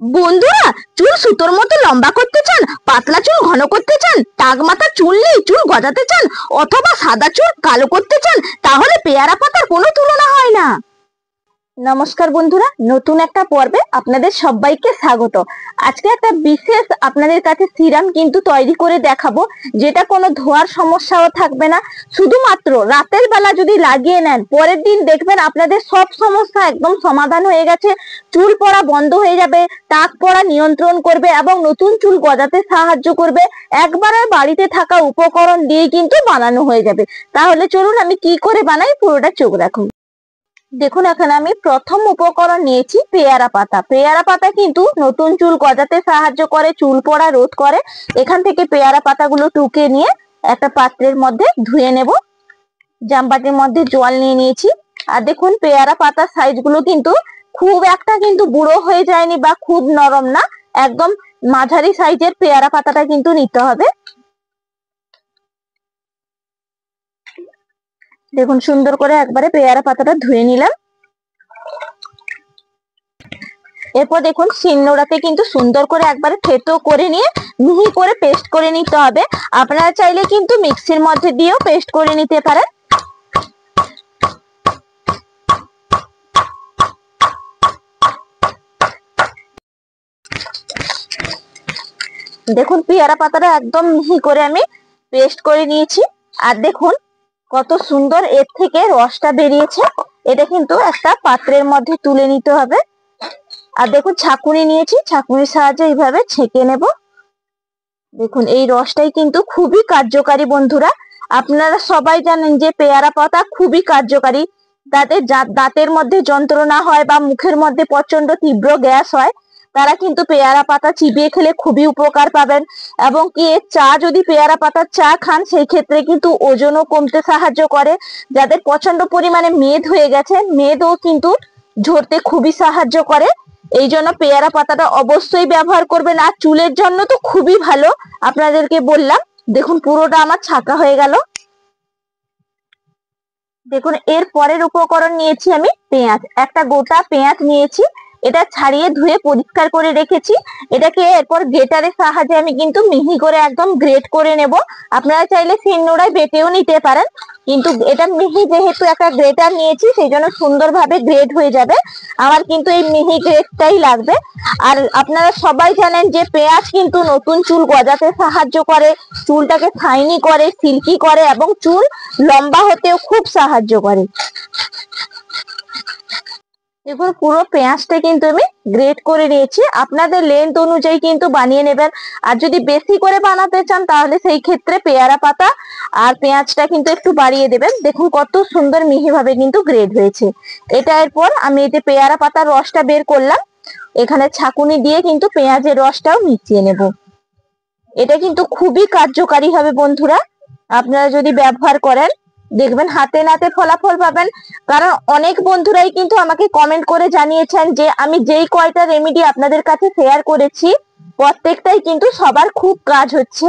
বন্ধুরা, চুল সুতোর মতো লম্বা করতে চান, পাতলা চুল ঘন করতে চান, টাক মাথা চুল নেই চুল গজাতে চান, অথবা সাদা চুল কালো করতে চান, তাহলে পেয়ারা পাতার কোনো তুলনা হয় না। নমস্কার বন্ধুরা, নতুন একটা পর্বে আপনাদের সবাইকে স্বাগত। আজকে একটা বিশেষ আপনাদের কাছে সিরাম কিন্তু তৈরি করে দেখাবো, যেটা কোনো ধোয়ার সমস্যাও থাকবে না। শুধুমাত্র রাতের বেলা যদি লাগিয়ে নেন, পরের দিন দেখবেন আপনাদের সব সমস্যা একদম সমাধান হয়ে গেছে। চুল পড়া বন্ধ হয়ে যাবে, টাক পড়া নিয়ন্ত্রণ করবে এবং নতুন চুল গজাতে সাহায্য করবে। একবারে বাড়িতে থাকা উপকরণ দিয়ে কিন্তু বানানো হয়ে যাবে। তাহলে চলুন আমি কি করে বানাই পুরোটা চোখ রাখুন। দেখুন, এখানে আমি প্রথম উপকরণ নিয়েছি পেয়ারা পাতা। পেয়ারা পাতা কিন্তু নতুন চুল গজাতে সাহায্য করে, চুল পড়া রোধ করে। এখান থেকে পেয়ারা পাতাগুলো টুকে নিয়ে একটা পাত্রের মধ্যে ধুয়ে নেব। জামবাটির মধ্যে জল নিয়ে নিয়েছি। আর দেখুন, পেয়ারা পাতার সাইজ গুলো কিন্তু খুব একটা কিন্তু বুড়ো হয়ে যায়নি বা খুব নরম না, একদম মাঝারি সাইজের পেয়ারা পাতাটা কিন্তু নিতে হবে। দেখুন, সুন্দর করে একবারে পেয়ারা পাতাটা ধুয়ে নিলাম। এরপর দেখুন, শিলনোড়াতে কিন্তু সুন্দর করে একবারে থেতো করে নিয়ে মিহি করে পেস্ট করে নিতে হবে। আপনারা চাইলে কিন্তু মিক্সির মধ্যে দিয়েও পেস্ট করে নিতে পারেন। দেখুন, পেয়ারা পাতাটা একদম মিহি করে আমি পেস্ট করে নিয়েছি। আর দেখুন কত সুন্দর এর থেকে রসটা বেরিয়েছে। এটা কিন্তু একটা পাত্রের মধ্যে তুলে নিতে হবে। আর দেখুন, ছাঁকুনি নিয়েছি, ছাঁকুনির সাহায্যে এইভাবে ছেঁকে নেব। দেখুন, এই রসটাই কিন্তু খুবই কার্যকারী বন্ধুরা। আপনারা সবাই জানেন যে পেয়ারা পাতা খুবই কার্যকারী। দাঁতের মধ্যে যন্ত্রণা হয় বা মুখের মধ্যে প্রচন্ড তীব্র গ্যাস হয়, তারা কিন্তু পেয়ারা পাতা চিবিয়ে খেলে খুবই উপকার পাবেন। এবং কি চা যদি পেয়ারা পাতার চা খান, সেই ক্ষেত্রে কিন্তু ওজনও কমতে সাহায্য করে। যাদের প্রচন্ড পরিমাণে মেদ হয়ে গেছে, মেদও কিন্তু ঝরতে খুবই সাহায্য করে। এই জন্য পেয়ারা পাতাটা অবশ্যই ব্যবহার করবেন। আর চুলের জন্য তো খুবই ভালো, আপনাদেরকে বললাম। দেখুন, পুরোটা আমার ছাকা হয়ে গেল। দেখুন, এর পরের উপকরণ নিয়েছি আমি পেঁয়াজ। একটা গোটা পেঁয়াজ নিয়েছি, এটা ছাড়িয়ে ধুয়ে পরিষ্কার করে রেখেছি। এটাকে এরপর গ্রেটারের সাহায্যে আমি কিন্তু মিহি করে একদম গ্রেট করে নেব। আপনারা চাইলে শিলনোড়ায় বেটেও নিতে পারেন, কিন্তু এটা মিহি যেহেতু একটা গ্রেটার নিয়েছি, সেই জন্য সুন্দরভাবে গ্রেট হয়ে যাবে। আমার কিন্তু এই মিহি গ্রেটটাই লাগবে। আর আপনারা সবাই জানেন যে পেঁয়াজ কিন্তু নতুন চুল গজাতে সাহায্য করে, চুলটাকে শাইনি করে, সিল্কি করে এবং চুল লম্বা হতেও খুব সাহায্য করে। দেখুন, পুরো পেঁয়াজটা কিন্তু আমি গ্রেট করে নিয়েছি। আপনাদের লেন্থ অনুযায়ী কিন্তু বানিয়ে নেবেন। আর যদি বেশি করে বানাতে চান, তাহলে সেই ক্ষেত্রে পেয়ারা পাতা আর পেঁয়াজটা কিন্তু একটু বাড়িয়ে দেবেন। দেখুন কত সুন্দর মিহি ভাবে কিন্তু গ্রেট হয়েছে। এটা এরপর আমি এই যে পেয়ারা পাতার রসটা বের করলাম, এখানে ছাঁকুনি দিয়ে কিন্তু পেঁয়াজের রসটাও মিশিয়ে নেব। এটা কিন্তু খুবই কার্যকারী হবে বন্ধুরা। আপনারা যদি ব্যবহার করেন, দেখবেন হাতে নাতে ফলাফল পাবেন। কারণ অনেক বন্ধুরাই কিন্তু আমাকে কমেন্ট করে জানিয়েছেন যে আমি যেই কয়টা রেমেডি আপনাদের কাছে শেয়ার করেছি, প্রত্যেকটাই কিন্তু সবার খুব কাজ হচ্ছে।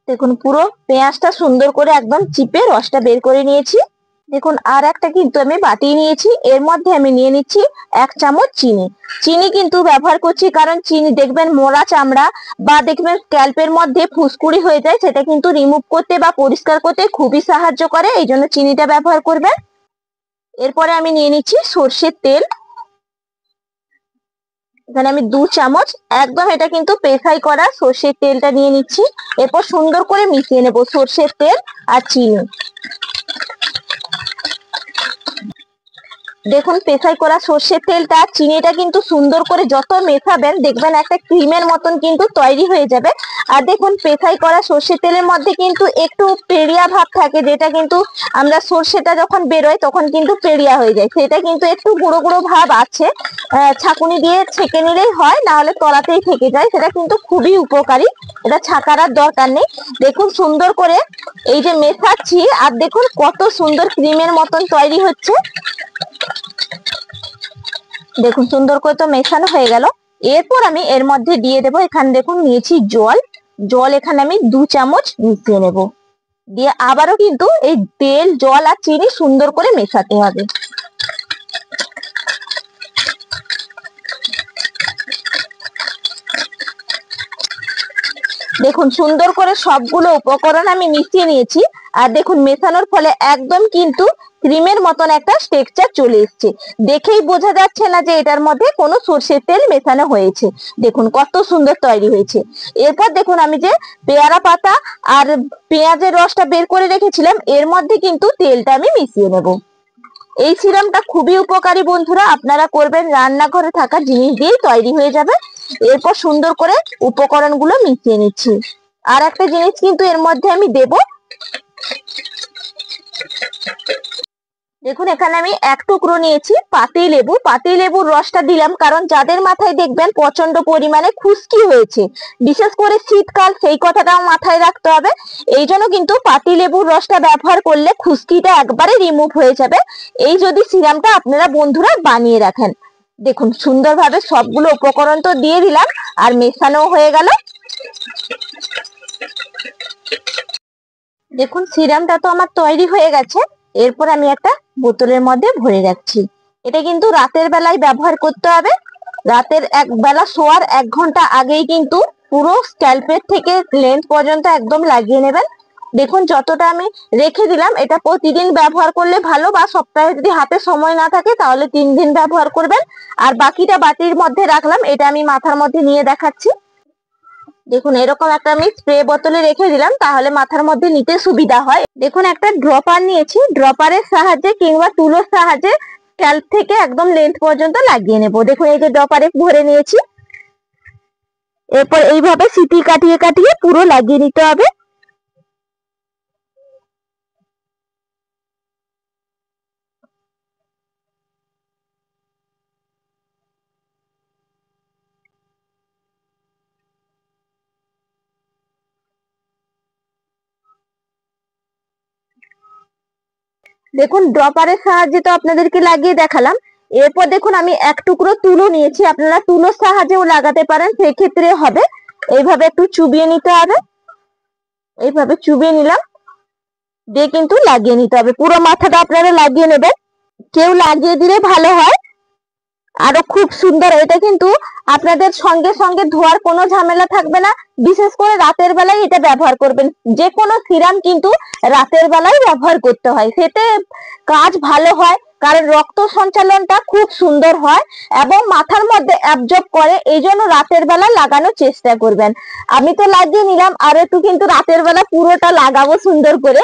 দেখুন, পুরো পেঁয়াজটা সুন্দর করে একদম চিপে রসটা বের করে নিয়েছি। দেখুন, আর একটা কিন্তু আমি বাটি নিয়েছি, এর মধ্যে আমি নিয়ে নিচ্ছি 1 চামচ চিনি। চিনি কিন্তু ব্যবহার করছি কারণ চিনি দেখবেন মোড়া চামড়া বা দেখবেন স্ক্যাল্পের মধ্যে ফুসকুড়ি হয়ে যায়, সেটা কিন্তু রিমুভ করতে বা পরিষ্কার করতে খুবই সাহায্য করে। এই জন্য চিনিটা ব্যবহার করবেন। এরপরে আমি নিয়ে নিচ্ছি সর্ষের তেল। এখানে আমি 2 চামচ একদম, এটা কিন্তু পেশাই করা সর্ষের তেলটা নিয়ে নিচ্ছি। এরপর সুন্দর করে মিশিয়ে নেব সর্ষের তেল আর চিনি। দেখুন, পেশাই করা সর্ষের তেলটা চিনিটা কিন্তু সুন্দর করে যত মেশাবেন, দেখবেন একটা ক্রিমের মতন কিন্তু তৈরি হয়ে যাবে। আর দেখুন, পেশাই করা সর্ষের তেলের মধ্যে কিন্তু একটু পেরিয়া ভাব থাকে, যেটা কিন্তু আমরা সর্ষেটা যখন বেরোয় তখন কিন্তু পেরিয়া হয়ে যায়, সেটা কিন্তু একটু গুঁড়ো গুঁড়ো ভাব আছে। ছাঁকুনি দিয়ে ছেঁকে নিলেই হয়, না হলে তলাতেই থেকে যায়। সেটা কিন্তু খুবই উপকারী, এটা ছাকার আর দরকার নেই। দেখুন, সুন্দর করে এই যে মেশাচ্ছি, আর দেখুন কত সুন্দর ক্রিমের মতন তৈরি হচ্ছে। দেখুন, সুন্দর করে তো মেশানো হয়ে গেল। এরপর আমি এর মধ্যে দিয়ে দেবো, এখানে দেখুন নিয়েছি জল। জল এখানে আমি 2 চামচ মিশিয়ে নেব। দিয়ে আবারও কিন্তু এই তেল, জল আর চিনি সুন্দর করে মেশাতে হবে। দেখুন সুন্দর করে সবগুলো উপকরণ আমি মিশিয়ে নিয়েছি। আর দেখুন মেশানোর ফলে একদম কিন্তু ক্রিমের মতন একটা টেক্সচার চলে এসেছে। দেখেই বোঝা যাচ্ছে না যে এটার মধ্যে কোনো সরষের তেল মেশানো হয়েছে। দেখুন কত সুন্দর তৈরি হয়েছে। এরপর দেখুন আমি যে পেয়ারা পাতা আর পেঁয়াজের রসটা বের করে রেখেছিলাম, এর মধ্যে কিন্তু তেলটা আমি মিশিয়ে নেব। এই সিরামটা খুবই উপকারী বন্ধুরা, আপনারা করবেন, রান্নাঘরে থাকা জিনিস দিয়েই তৈরি হয়ে যাবে। এরপর সুন্দর করে উপকরণগুলো মিশিয়ে নিচ্ছি। আর একটা জিনিস কিন্তু এর মধ্যে আমি দেব। দেখুন এখানে আমি এক টুকরো নিয়েছি পাতি লেবু। পাতি লেবুর রসটা দিলাম কারণ যাদের মাথায় দেখবেন প্রচন্ড পরিমাণে খুশকি হয়েছে, বিশেষ করে শীতকাল, সেই কথাটাও মাথায় রাখতে হবে। এই জন্য কিন্তু পাতি লেবুর রসটা ব্যবহার করলে খুশকিটা একবারে রিমুভ হয়ে যাবে। এই যদি সিরামটা আপনারা বন্ধুরা বানিয়ে রাখেন। দেখুন সুন্দরভাবে সবগুলো উপকরণ তো দিয়ে দিলাম আর মেশানো হয়ে গেল। দেখুন সিরামটা তো আমার তৈরি হয়ে গেছে। এরপর আমি একটা বোতলের মধ্যে ভরে রাখছি। এটা কিন্তু রাতের বেলায় ব্যবহার করতে হবে। রাতের এক বেলা শোয়ার 1 ঘন্টা আগেই কিন্তু পুরো স্ক্যাল্পের থেকে লেন্থ পর্যন্ত একদম লাগিয়ে নেবেন। দেখুন যতটা আমি রেখে দিলাম, এটা প্রতিদিন ব্যবহার করলে ভালো, বা সপ্তাহে যদি হাতে সময় না থাকে তাহলে 3 দিন ব্যবহার করবেন। আর বাকিটা বাটির মধ্যে রাখলাম, এটা আমি মাথার মধ্যে নিয়ে দেখাচ্ছি। দেখুন এরকম একটা আমি স্প্রে বোতলে রেখে দিলাম, তাহলে মাথার মধ্যে নিতে সুবিধা হয়। দেখুন একটা ড্রপার নিয়েছি, ড্রপারের সাহায্যে কিংবা তুলোর সাহায্যে স্ক্যাল্প থেকে একদম লেন্থ পর্যন্ত লাগিয়ে নেব। দেখুন এই যে ড্রপারে ভরে নিয়েছি। এরপর এইভাবে সিটি কাটিয়ে কাটিয়ে পুরো লাগিয়ে নিতে হবে। দেখুন ড্রপারের সাহায্যে তো আপনাদেরকে লাগিয়ে দেখালাম। এরপর দেখুন আমি এক টুকরো তুলো নিয়েছি, আপনারা তুলোর সাহায্যেও লাগাতে পারেন, সেক্ষেত্রে হবে। এইভাবে একটু চুবিয়ে নিতে হবে। এইভাবে চুবিয়ে নিলাম, দিয়ে কিন্তু লাগিয়ে নিতে হবে। পুরো মাথাটা আপনারা লাগিয়ে নেবেন, কেউ লাগিয়ে দিলে ভালো হয়, আরো খুব সুন্দর। এটা কিন্তু আপনাদের সঙ্গে সঙ্গে ধোয়ার কোনো ঝামেলা থাকবে না। বিশেষ করে রাতের বেলায় এটা ব্যবহার করবেন। যে কোনো সিরাম কিন্তু রাতের বেলায় ব্যবহার করতে হয়, সেতে কাজ ভালো হয়, কারণ রক্ত সঞ্চালনটা খুব সুন্দর হয় এবং মাথার মধ্যে অ্যাবজর্ব করে। এই জন্য রাতের বেলা লাগানোর চেষ্টা করবেন। আমি তো লাগিয়ে নিলাম, আর একটু কিন্তু রাতের বেলা পুরোটা লাগাবো সুন্দর করে।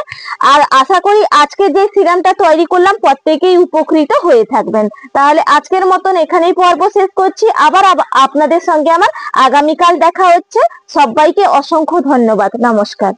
আর আশা করি আজকে যে সিরামটা তৈরি করলাম প্রত্যেকেই উপকৃত হয়ে থাকবেন। তাহলে আজকের মতন এখানেই পর্ব শেষ করছি। আবার আপনাদের সঙ্গে আমার আগামীকাল দেখা হচ্ছে। সবাইকে অসংখ্য ধন্যবাদ। নমস্কার।